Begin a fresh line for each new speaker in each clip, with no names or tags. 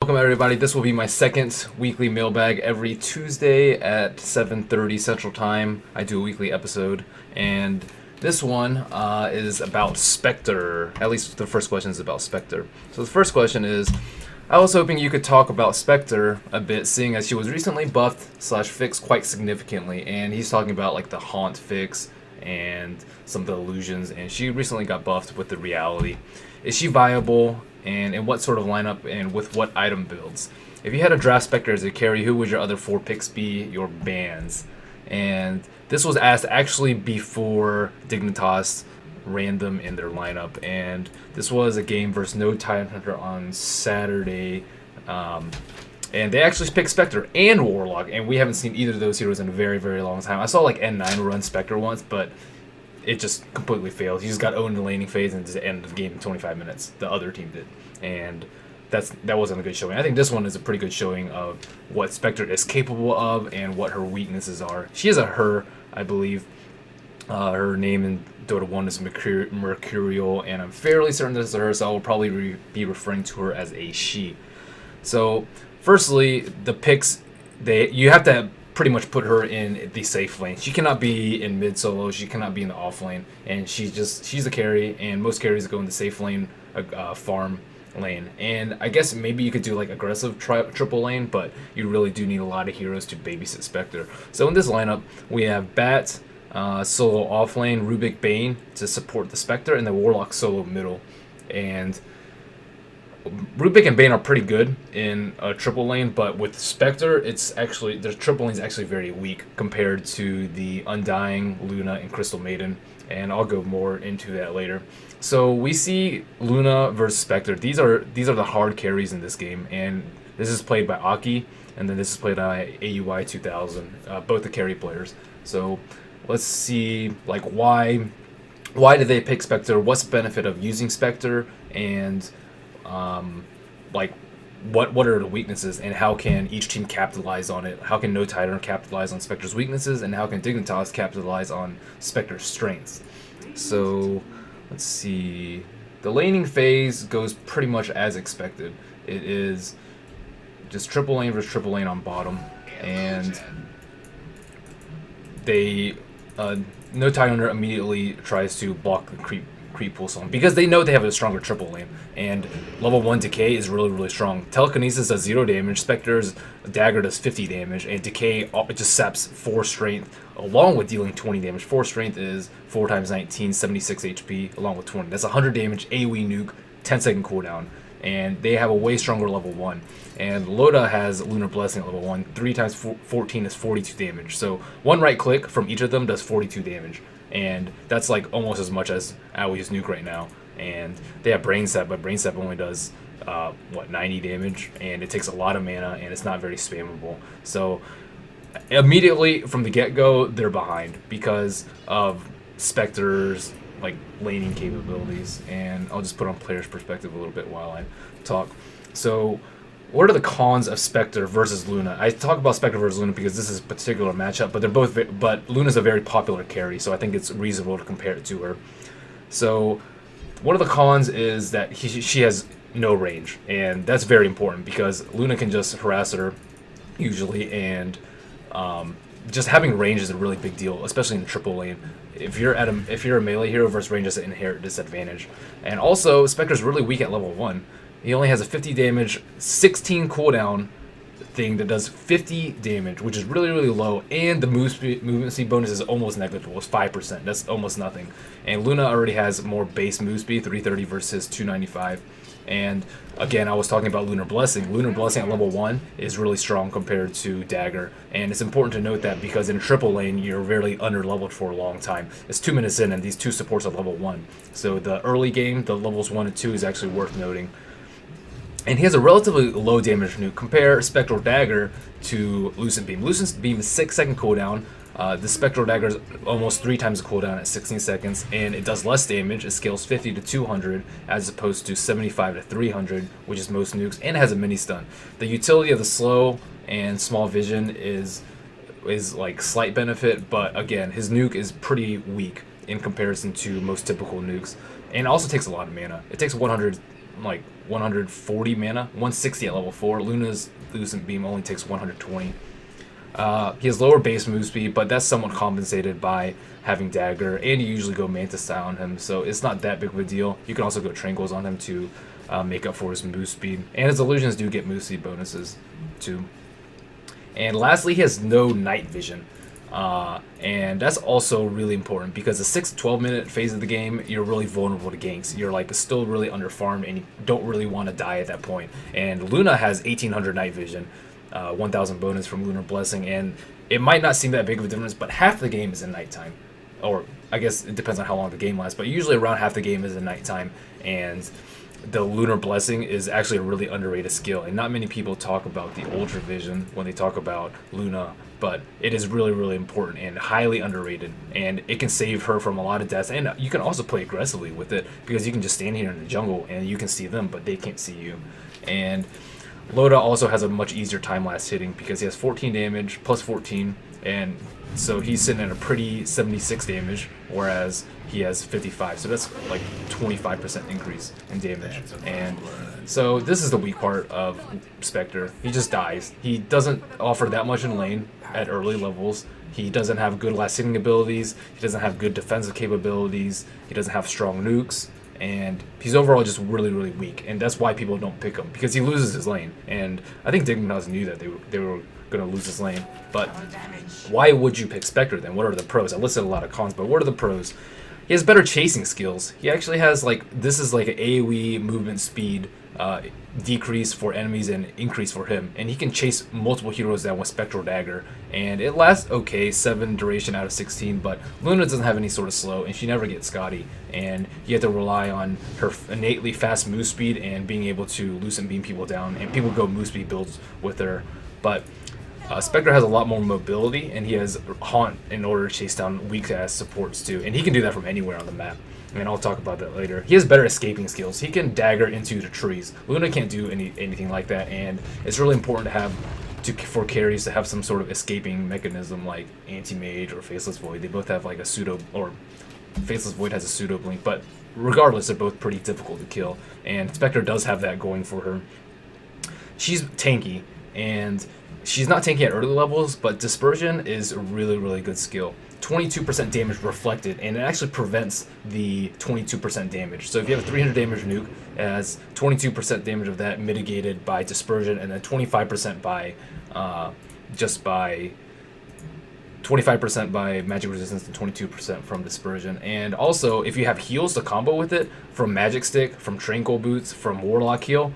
Welcome everybody. This will be my second weekly mailbag every Tuesday at 7:30 Central Time. I do a weekly episode, and this one is about Spectre. At least the first question is about Spectre. So the first question is, I was hoping you could talk about Spectre a bit, seeing as she was recently buffed / fixed quite significantly, and he's talking about like the haunt fix and some of the illusions, and she recently got buffed with the reality. Is she viable, and in what sort of lineup, and with what item builds? If you had a draft Spectre as a carry, who would your other 4 picks be your bans? And this was asked actually before Dignitas random in their lineup, and this was a game versus No Tidehunter on Saturday, and they actually picked Spectre and Warlock, and we haven't seen either of those heroes in a very, very long time. I saw like N9 run Spectre once, but it just completely failed. He just got owned in the laning phase and just ended the game in 25 minutes. The other team did, and that wasn't a good showing. I think this one is a pretty good showing of what Spectre is capable of and what her weaknesses are. She is a her, I believe. Her name in Dota 1 is Mercurial, and I'm fairly certain this is her, so I will probably be referring to her as a she. So, firstly, the picks, you have to pretty much put her in the safe lane. She cannot be in mid solo, she cannot be in the off lane, and she's a carry, and most carries go in the safe lane, farm lane. And I guess maybe you could do like aggressive triple lane, but you really do need a lot of heroes to babysit Spectre. So in this lineup, we have Bat, solo off lane, Rubik Bane to support the Spectre, and the Warlock solo middle. And Rubik and Bane are pretty good in a triple lane, but with Spectre, it's actually their triple lane is actually very weak compared to the Undying, Luna, and Crystal Maiden, and I'll go more into that later. So we see Luna versus Spectre. These are the hard carries in this game, and this is played by Aki, and then this is played by AUI 2000, both the carry players. So let's see like why did they pick Spectre? What's the benefit of using Spectre? And like what are the weaknesses, and how can each team capitalize on it? How can No Tidehunter capitalize on Spectre's weaknesses, and how can Dignitas capitalize on Spectre's strengths? So let's see. The laning phase goes pretty much as expected. It is just triple lane versus triple lane on bottom, and they No Tidehunter immediately tries to block the creep pool song because they know they have a stronger triple lane, and level 1 decay is really, really strong. Telekinesis does 0 damage, Spectre's dagger does 50 damage, and decay it just saps 4 strength along with dealing 20 damage. 4 strength is 4 times 19, 76 HP along with 20. That's 100 damage, AoE nuke, 10-second cooldown, and they have a way stronger level 1. And Loda has Lunar Blessing at level 1. 3 times 14 is 42 damage. So one right click from each of them does 42 damage. And that's like almost as much as Aoi's nuke right now. And they have Brain Sap, but Brain Sap only does 90 damage, and it takes a lot of mana, and it's not very spammable. So immediately from the get-go, they're behind because of Spectre's like laning capabilities. And I'll just put on player's perspective a little bit while I talk. So what are the cons of Spectre versus Luna? I talk about Spectre versus Luna because this is a particular matchup, but they're both. But Luna's a very popular carry, so I think it's reasonable to compare it to her. So one of the cons is that she has no range, and that's very important because Luna can just harass her usually, and just having range is a really big deal, especially in the triple lane. If you're a melee hero versus range, is an inherent disadvantage. And also, Spectre's really weak at level 1. He only has a 50 damage, 16 cooldown thing that does 50 damage, which is really, really low, and the movement speed bonus is almost negligible. It's 5%. That's almost nothing. And Luna already has more base move speed, 330 versus 295. And again, I was talking about Lunar Blessing. Lunar Blessing at level 1 is really strong compared to Dagger, and it's important to note that because in triple lane, you're very under-leveled for a long time. It's 2 minutes in, and these 2 supports are level 1. So the early game, the levels 1 and 2 is actually worth noting. And he has a relatively low damage nuke. Compare Spectral Dagger to Lucent Beam. Lucent Beam is 6-second cooldown. The Spectral Dagger is almost 3 times the cooldown at 16 seconds, and it does less damage. It scales 50 to 200 as opposed to 75 to 300, which is most nukes, and it has a mini stun. The utility of the slow and small vision is like slight benefit, but again, his nuke is pretty weak in comparison to most typical nukes, and it also takes a lot of mana. It takes 100 like 140 mana, 160 at level 4. Luna's Lucent Beam only takes 120. He has lower base move speed, but that's somewhat compensated by having Dagger, and you usually go Manta Style on him, so it's not that big of a deal. You can also go Tranquils on him to make up for his move speed, and his illusions do get move speed bonuses too. And lastly, he has no night vision. And that's also really important because the 6 to 12 minute phase of the game, you're really vulnerable to ganks. You're like still really underfarmed and you don't really want to die at that point. And Luna has 1800 night vision, 1000 bonus from Lunar Blessing, and it might not seem that big of a difference, but half the game is in nighttime. Or I guess it depends on how long the game lasts, but usually around half the game is in nighttime, and the Lunar Blessing is actually a really underrated skill, and not many people talk about the Ultra Vision when they talk about Luna, but it is really, really important and highly underrated, and it can save her from a lot of deaths, and you can also play aggressively with it, because you can just stand here in the jungle and you can see them, but they can't see you. And Loda also has a much easier time lapse hitting because he has 14 damage plus 14, and so he's sitting at a pretty 76 damage, whereas he has 55, so that's like 25% increase in damage. And so this is the weak part of Spectre. He just dies. He doesn't offer that much in lane at early levels. He doesn't have good last hitting abilities. He doesn't have good defensive capabilities. He doesn't have strong nukes. And he's overall just really, really weak. And that's why people don't pick him, because he loses his lane. And I think Dignitas knew that they were going to lose his lane. But why would you pick Spectre then? What are the pros? I listed a lot of cons, but what are the pros? He has better chasing skills. He actually has this is like an AoE movement speed decrease for enemies and increase for him. And he can chase multiple heroes down with Spectral Dagger. And it lasts okay, 7 duration out of 16, but Luna doesn't have any sort of slow, and she never gets Scotty. And you have to rely on her innately fast move speed and being able to Lucent Beam people down. And people go move speed builds with her. But Spectre has a lot more mobility, and he has Haunt in order to chase down weak-ass supports too. And he can do that from anywhere on the map. And I'll talk about that later. He has better escaping skills. He can dagger into the trees. Luna can't do anything like that, and it's really important to have for carries to have some sort of escaping mechanism like Anti-Mage or Faceless Void. They both have like a pseudo, or Faceless Void has a pseudo blink, but regardless, they're both pretty difficult to kill. And Spectre does have that going for her. She's tanky, and she's not tanky at early levels, but Dispersion is a really, really good skill. 22% damage reflected, and it actually prevents the 22% damage. So if you have a 300 damage nuke, it has 22% damage of that mitigated by Dispersion, and then 25% by 25% by magic resistance and 22% from Dispersion. And also, if you have heals to combo with it, from Magic Stick, from Tranquil Boots, from Warlock Heal,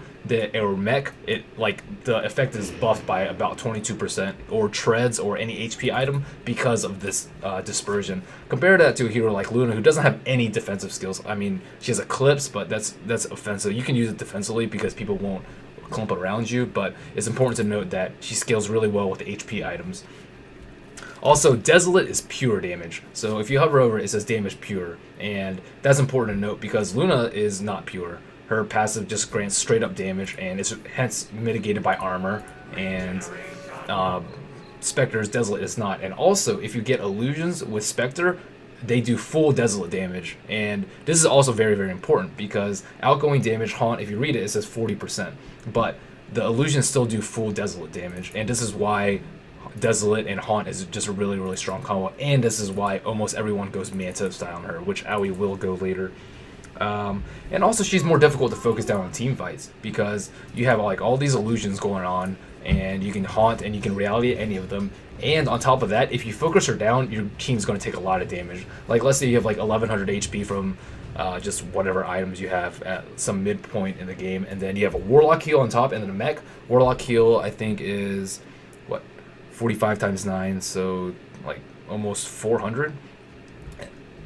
or Mech, the effect is buffed by about 22%, or Treads, or any HP item because of this Dispersion. Compare that to a hero like Luna, who doesn't have any defensive skills. I mean, she has Eclipse, but that's offensive. You can use it defensively because people won't clump around you, but it's important to note that she scales really well with the HP items. Also, Desolate is pure damage. So if you hover over it, it says damage pure. And that's important to note because Luna is not pure. Her passive just grants straight up damage and is hence mitigated by armor. And Spectre's Desolate is not. And also, if you get illusions with Spectre, they do full Desolate damage. And this is also very, very important because outgoing damage, Haunt, if you read it, it says 40%. But the illusions still do full Desolate damage. And this is why Desolate and Haunt is just a really, really strong combo, and this is why almost everyone goes Manta style on her, which Aoi will go later. And also, she's more difficult to focus down on team fights because you have like all these illusions going on, and you can Haunt and you can Reality any of them. And on top of that, if you focus her down, your team's going to take a lot of damage. Like, let's say you have like 1100 HP from just whatever items you have at some midpoint in the game, and then you have a Warlock Heal on top, and then a Mech. Warlock Heal, I think, is 45 times 9, so like almost 400,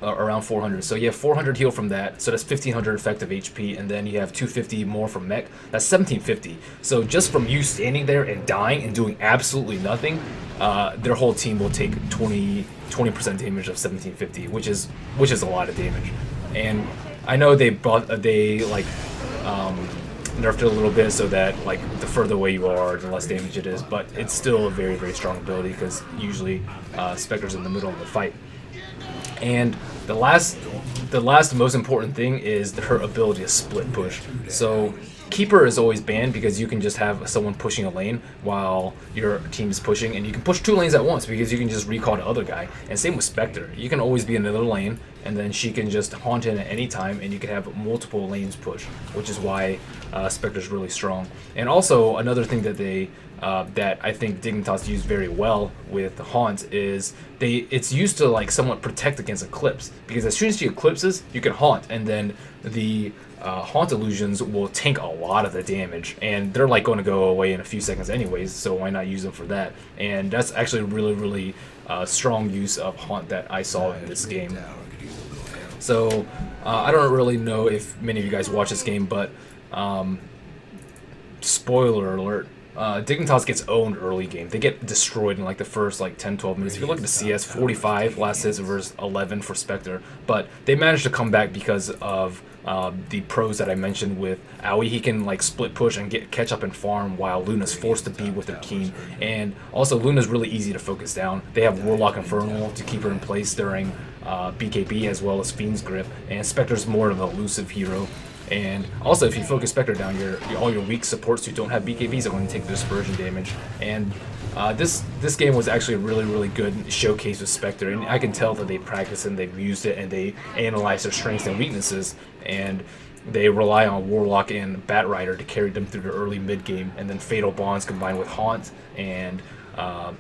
around 400. So you have 400 heal from that, so that's 1500 effective HP, and then you have 250 more from Mech. That's 1750. So just from you standing there and dying and doing absolutely nothing, their whole team will take 20% damage of 1750, which is a lot of damage. And I know they nerfed it a little bit so that like the further away you are, the less damage it is, but it's still a very, very strong ability because usually Spectre's in the middle of the fight. And the last most important thing is her ability to split push. So Keeper is always banned because you can just have someone pushing a lane while your team is pushing, and you can push 2 lanes at once because you can just recall the other guy. And same with Spectre. You can always be in another lane, and then she can just haunt in at any time, and you can have multiple lanes push, which is why Spectre's really strong. And also another thing that that I think Dignitas used very well with Haunt is it's used to like somewhat protect against Eclipse, because as soon as she eclipses, you can Haunt, and then the Haunt illusions will tank a lot of the damage, and they're like going to go away in a few seconds anyways, so why not use them for that? And that's actually really strong use of Haunt that I saw in this game. So I don't really know if many of you guys watch this game, but spoiler alert, Dignitas gets owned early game. They get destroyed in like the first like 10-12 minutes. If you look at the CS, 45 last hits versus 11 for Spectre, but they managed to come back because of the pros that I mentioned with Aoi. He can like split push and catch up and farm while Luna's forced to be with her Keen. And also Luna's really easy to focus down. They have Warlock Infernal to keep her in place during BKB, as well as Fiend's Grip, and Spectre's more of an elusive hero. And also, if you focus Spectre down, all your weak supports who don't have BKBs are going to take the dispersion damage. And this game was actually a really good showcase with Spectre, and I can tell that they practice and they've used it and they analyze their strengths and weaknesses, and they rely on Warlock and Batrider to carry them through the early mid game, and then Fatal Bonds combined with Haunt and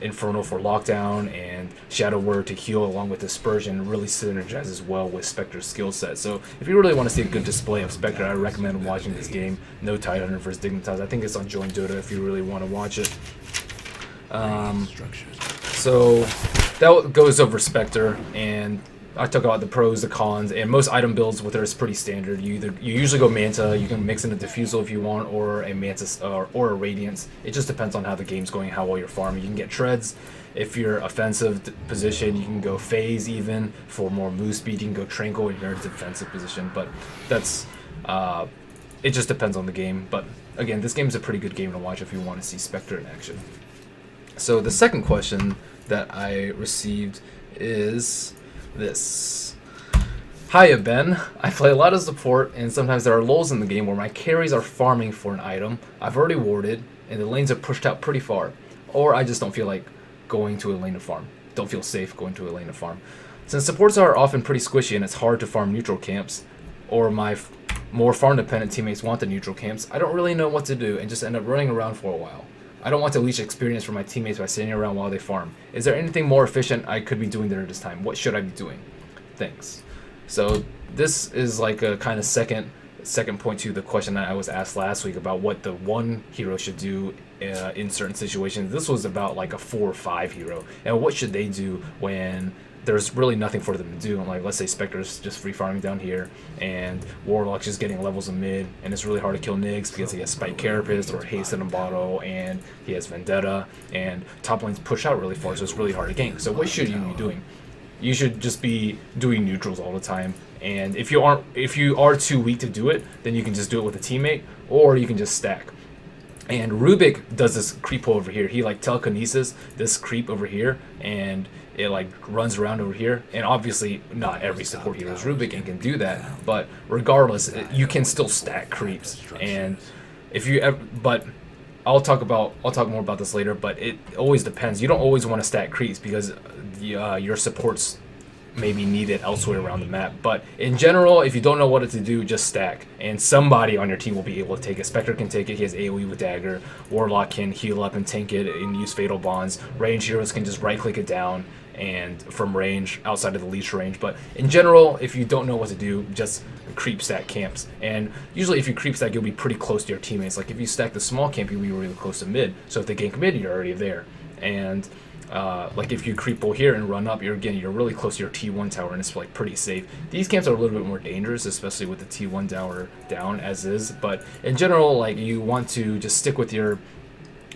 Infernal for lockdown and Shadow Word to heal along with Dispersion really synergizes well with Spectre's skill set. So if you really want to see a good display of Spectre, I recommend watching this game. No Tidehunter versus Dignitas. I think it's on Join Dota if you really want to watch it. So that goes over Spectre, and I talk about the pros, the cons, and most item builds with her is pretty standard. You usually go Manta. You can mix in a Diffusal if you want, or a Manta or a Radiance. It just depends on how the game's going, how well you're farming. You can get Treads if you're offensive position. You can go Phase even for more move speed. You can go Tranquil if you're in defensive position. But that's it just depends on the game. But again, this game is a pretty good game to watch if you want to see Spectre in action. So the second question that I received is this. Hiya Ben, I play a lot of support, and sometimes there are lulls in the game where my carries are farming for an item I've already warded and the lanes are pushed out pretty far, or I just don't feel like going to a lane to farm. Don't feel safe going to a lane to farm. Since supports are often pretty squishy and it's hard to farm neutral camps, or my more farm dependent teammates want the neutral camps, I don't really know what to do and just end up running around for a while. I don't want to leech experience from my teammates by sitting around while they farm. Is there anything more efficient I could be doing there this time? What should I be doing? Thanks. So this is like a kind of second point to the question that I was asked last week about what the one hero should do in certain situations. This was about like a 4 or 5 hero, and what should they do when there's really nothing for them to do. Like, let's say Spectre's just free farming down here, and Warlock's just getting levels in mid, and it's really hard to kill Niggs because he has Spike Carapace or Haste in a bottle, and he has Vendetta, and top lanes push out really far, so it's really hard to gank. So what should you be doing? You should just be doing neutrals all the time, and if you are too weak to do it, then you can just do it with a teammate, or you can just stack. And Rubik does this creep over here. He like telekinesis this creep over here, and it like runs around over here. And obviously not every support hero is Rubik and can do that, but regardless, you can still stack creeps. And if you ever, but I'll talk more about this later, but it always depends. You don't always want to stack creeps because your supports may be needed elsewhere around the map. But in general, if you don't know what to do, just stack, and somebody on your team will be able to take it. Spectre can take it, he has AoE with Dagger. Warlock can heal up and tank it and use Fatal Bonds. Range heroes can just right click it down and from range, outside of the leash range. But in general, if you don't know what to do, just creep stack camps. And usually if you creep stack, you'll be pretty close to your teammates. Like if you stack the small camp, you'll be really close to mid. So if they gank mid, you're already there. And like if you creep here and run up, you're really close to your T1 tower, and it's like pretty safe. These camps are a little bit more dangerous, especially with the T1 tower down as is. But in general, like you want to just stick with your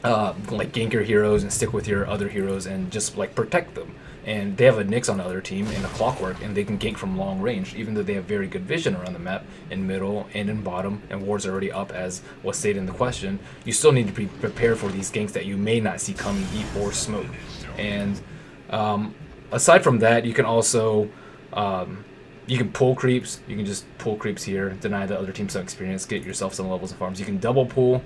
like ganker heroes and stick with your other heroes and just like protect them. And they have a Nyx on the other team and a Clockwork, and they can gank from long range, even though they have very good vision around the map in middle and in bottom, and wards are already up as was stated in the question. You still need to be prepared for these ganks that you may not see coming, eat, or smoke. And aside from that, you can also You can pull creeps. You can just pull creeps here, deny the other team some experience, get yourself some levels of farms. You can double pull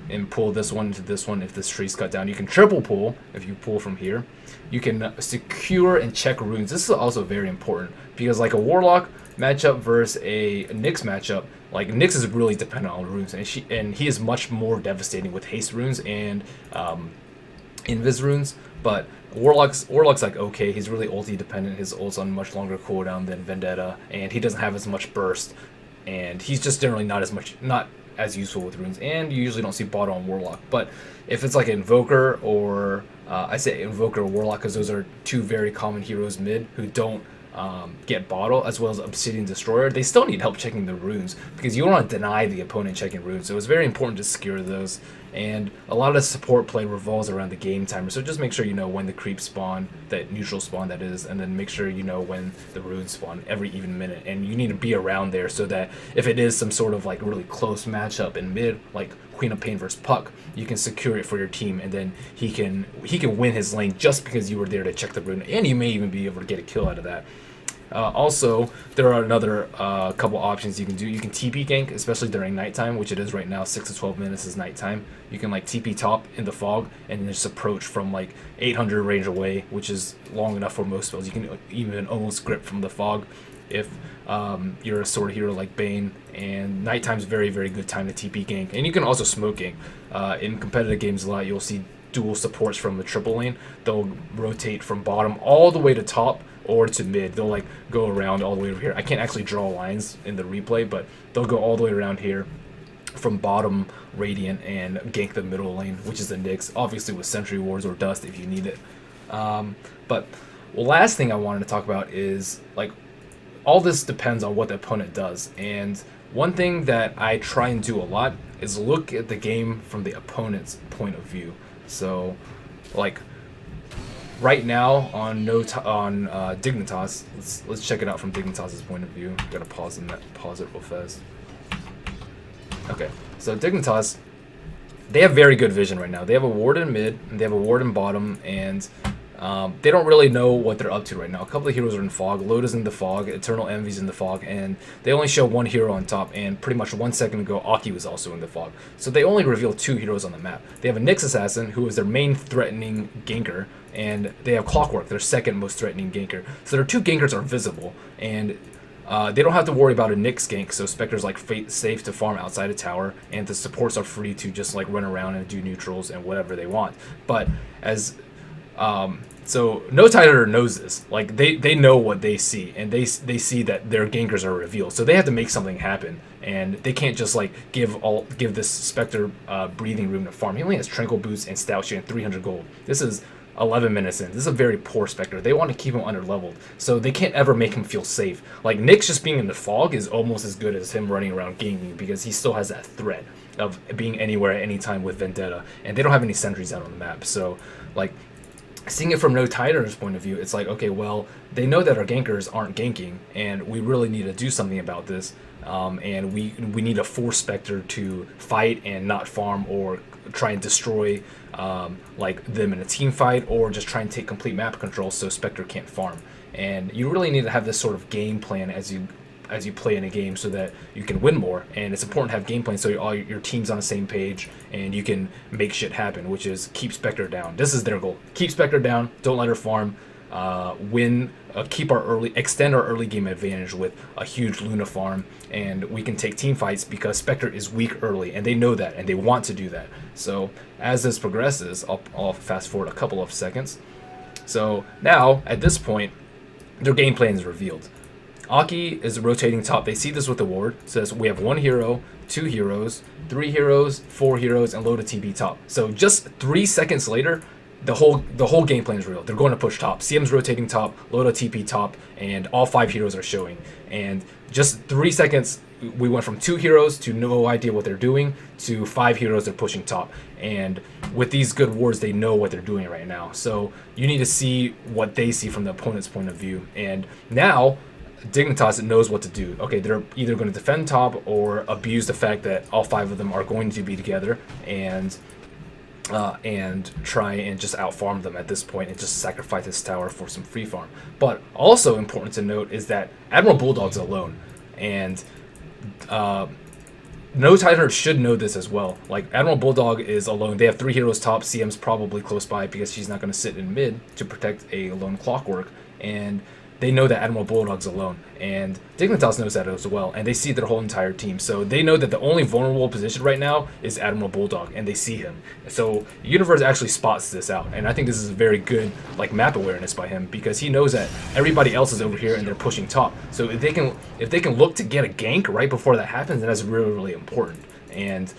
and pull this one to this one if this tree's cut down. You can triple pull if you pull from here. You can secure and check runes. This is also very important because like a Warlock matchup versus a Nyx matchup, like Nyx is really dependent on runes, and he is much more devastating with haste runes and invis runes. But Warlock's like okay, he's really ulti dependent. His ult's on much longer cooldown than Vendetta, and he doesn't have as much burst, and he's just generally not as useful with runes, and you usually don't see bot on Warlock. But if it's like Invoker or I say Invoker or Warlock because those are two very common heroes mid who don't get bottle, as well as Obsidian Destroyer, they still need help checking the runes because you don't want to deny the opponent checking runes. So it's very important to secure those, and a lot of the support play revolves around the game timer. So just make sure you know when the creeps spawn, that neutral spawn that is, and then make sure you know when the runes spawn every even minute, and you need to be around there so that if it is some sort of like really close matchup in mid, like Queen of Pain versus Puck, you can secure it for your team, and then he can win his lane just because you were there to check the rune, and you may even be able to get a kill out of that. Also, there are another couple options you can do. You can TP gank, especially during nighttime, which it is right now. 6 to 12 minutes is nighttime. You can like TP top in the fog and then just approach from like 800 range away, which is long enough for most spells. You can even almost grip from the fog if you're a sword hero like Bane. And nighttime's very, very good time to TP gank. And you can also smoke gank. In competitive games a lot, you'll see dual supports from the triple lane. They'll rotate from bottom all the way to top or to mid. They'll like go around all the way over here. I can't actually draw lines in the replay, but they'll go all the way around here from bottom Radiant and gank the middle lane, which is the Nyx, obviously with Sentry Wards or Dust if you need it. But last thing I wanted to talk about is like all this depends on what the opponent does, and one thing that I try and do a lot is look at the game from the opponent's point of view. So like right now on Dignitas, let's check it out from Dignitas' point of view. Gotta pause it real fast. Okay, so Dignitas, they have very good vision right now. They have a ward in mid, and they have a ward in bottom, and they don't really know what they're up to right now. A couple of heroes are in fog. Loda's in the fog. Eternal Envy's in the fog, and they only show one hero on top. And pretty much 1 second ago, Aki was also in the fog. So they only reveal 2 heroes on the map. They have a Nyx Assassin, who is their main threatening ganker, and they have Clockwork, their second most threatening ganker. So their 2 gankers are visible, and they don't have to worry about a Nyx gank, so Spectre's like safe to farm outside a tower, and the supports are free to just like run around and do neutrals and whatever they want. But as so No Tighter knows this. Like they know what they see, and they see that their gankers are revealed. So they have to make something happen, and they can't just like give this Spectre breathing room to farm. He only has Tranquil Boots and Stout Shield and 300 gold. This is 11 minutes in. This is a very poor Spectre. They want to keep him under leveled, so they can't ever make him feel safe. Like Nyx just being in the fog is almost as good as him running around ganking, because he still has that threat of being anywhere at any time with Vendetta, and they don't have any sentries out on the map. So like seeing it from No Tighter's point of view, it's like, okay, well, they know that our gankers aren't ganking, and we really need to do something about this. And we need to force Spectre to fight and not farm, or try and destroy like them in a team fight, or just try and take complete map control so Spectre can't farm. And you really need to have this sort of game plan as you play in a game, so that you can win more. And it's important to have game plans so all your team's on the same page and you can make shit happen, which is keep Spectre down. This is their goal. Keep Spectre down, don't let her farm, win, extend our early game advantage with a huge Luna farm, and we can take team fights because Spectre is weak early, and they know that, and they want to do that. So as this progresses, I'll fast forward a couple of seconds. So now, at this point, their game plan is revealed. Aki is rotating top. They see this with the ward. It says we have 1 hero, 2 heroes, 3 heroes, 4 heroes, and Loda TP top. So just 3 seconds later, the whole game plan is real. They're going to push top. CM's rotating top, Loda TP top, and all 5 heroes are showing. And just 3 seconds, we went from 2 heroes to no idea what they're doing to 5 heroes they're pushing top. And with these good wards, they know what they're doing right now. So you need to see what they see from the opponent's point of view. And now Dignitas knows what to do. Okay, they're either going to defend top or abuse the fact that all 5 of them are going to be together, and and try and just outfarm them at this point and just sacrifice this tower for some free farm. But also important to note is that Admiral Bulldog's alone, and no Titaners should know this as well. Like, Admiral Bulldog is alone. They have 3 heroes top. CM's probably close by because she's not going to sit in mid to protect a lone Clockwork. And they know that Admiral Bulldog's alone. And Dignitas knows that as well. And they see their whole entire team. So they know that the only vulnerable position right now is Admiral Bulldog. And they see him. So Universe actually spots this out. And I think this is a very good map awareness by him. Because he knows that everybody else is over here and they're pushing top. So if they can look to get a gank right before that happens, then that's really, really important. And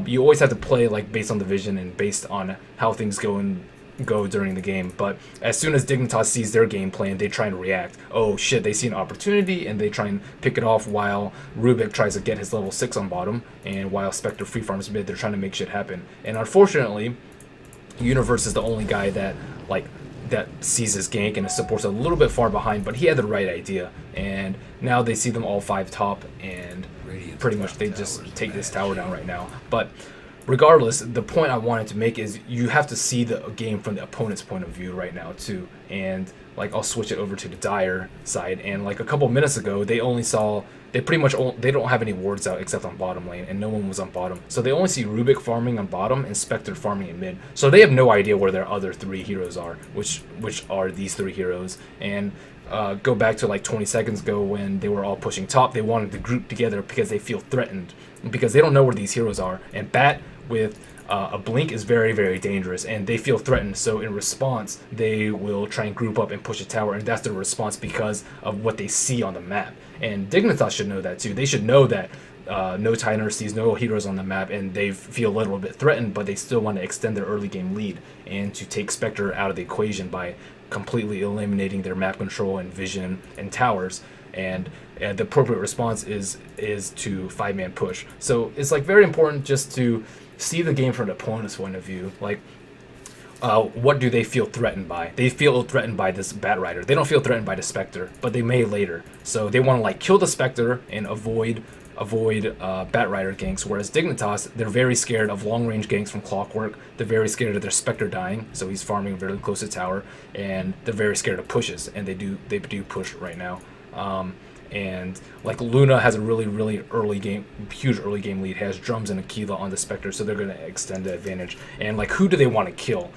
you always have to play based on the vision and based on how things go during the game. But as soon as Dignitas sees their game plan, they try and react. Oh shit, they see an opportunity and they try and pick it off while Rubik tries to get his level 6 on bottom, and while Spectre free farms mid, they're trying to make shit happen. And unfortunately, Universe is the only guy that sees his gank and his support's a little bit far behind, but he had the right idea. And now they see them all 5 top, and pretty much they just take this tower down right now. But regardless, the point I wanted to make is you have to see the game from the opponent's point of view right now too. And I'll switch it over to the Dire side. And a couple minutes ago, they don't have any wards out except on bottom lane, and no one was on bottom. So they only see Rubik farming on bottom and Spectre farming in mid. So they have no idea where their other 3 heroes are, which are these 3 heroes. And go back to 20 seconds ago when they were all pushing top. They wanted to group together because they feel threatened, because they don't know where these heroes are. And Bat with a blink is very, very dangerous, and they feel threatened. So in response, they will try and group up and push a tower, and that's their response because of what they see on the map. And Dignitas should know that too. They should know that no Titaner sees no heroes on the map, and they feel a little bit threatened, but they still want to extend their early game lead and to take Spectre out of the equation by completely eliminating their map control and vision and towers. And the appropriate response is to 5-man push. So it's very important just to see the game from the opponent's point of view. What do they feel threatened by? They feel threatened by this Bat Rider. They don't feel threatened by the Spectre, but they may later. So they want to kill the Spectre and avoid Bat Rider ganks. Whereas Dignitas, they're very scared of long range ganks from Clockwork. They're very scared of their Spectre dying, so he's farming very close to tower, and they're very scared of pushes, and they do push right now. And Luna has a really, really huge early game lead, has drums and Aquila on the Spectre, so they're going to extend the advantage. And who do they want to kill?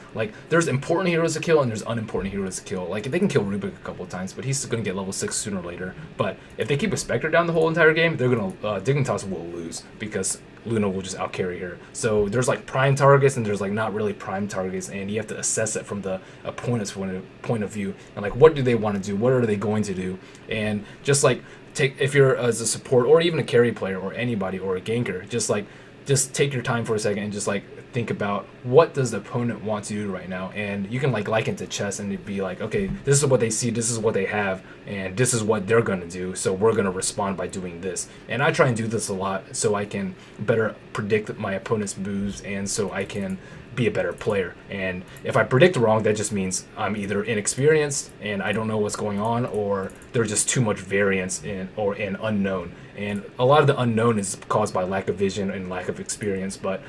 There's important heroes to kill and there's unimportant heroes to kill. They can kill Rubik a couple of times, but he's going to get level 6 sooner or later. But if they keep a Spectre down the whole entire game, they're going to Dignitas will lose because Luna will just outcarry her. So there's prime targets and there's not really prime targets, and you have to assess it from the opponent's point of view. And what do they want to do? What are they going to do? And just if you're as a support or even a carry player or anybody or a ganker, just take your time for a second and just think about what does the opponent want to do right now. And you can liken it to chess and be okay, this is what they see, this is what they have, and this is what they're going to do, so we're going to respond by doing this. And I try and do this a lot so I can better predict my opponent's moves, and so I can be a better player. And if I predict wrong, that just means I'm either inexperienced and I don't know what's going on, or there's just too much variance in unknown. And a lot of the unknown is caused by lack of vision and lack of experience, but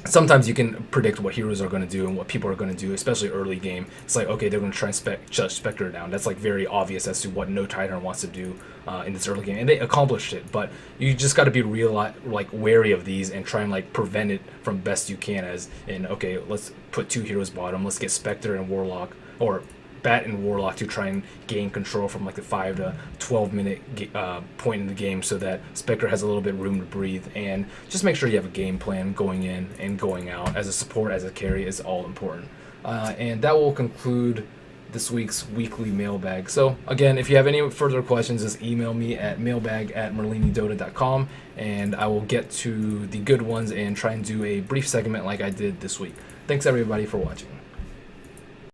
sometimes you can predict what heroes are going to do and what people are going to do, especially early game. It's okay, they're going to try and shut Spectre down. That's very obvious as to what no Titan wants to do in this early game, and they accomplished it. But you just got to be wary of these and try and prevent it from best you can. As in, okay, let's put 2 heroes bottom. Let's get Spectre and Warlock, or Bat and Warlock, to try and gain control from the 5 to 12 minute point in the game, so that Spectre has a little bit of room to breathe. And just make sure you have a game plan going in and going out. As a support, as a carry, is all important. And that will conclude this week's weekly mailbag. So again, if you have any further questions, just email me at mailbag@merlinidota.com, and I will get to the good ones and try and do a brief segment like I did this week. Thanks everybody for watching.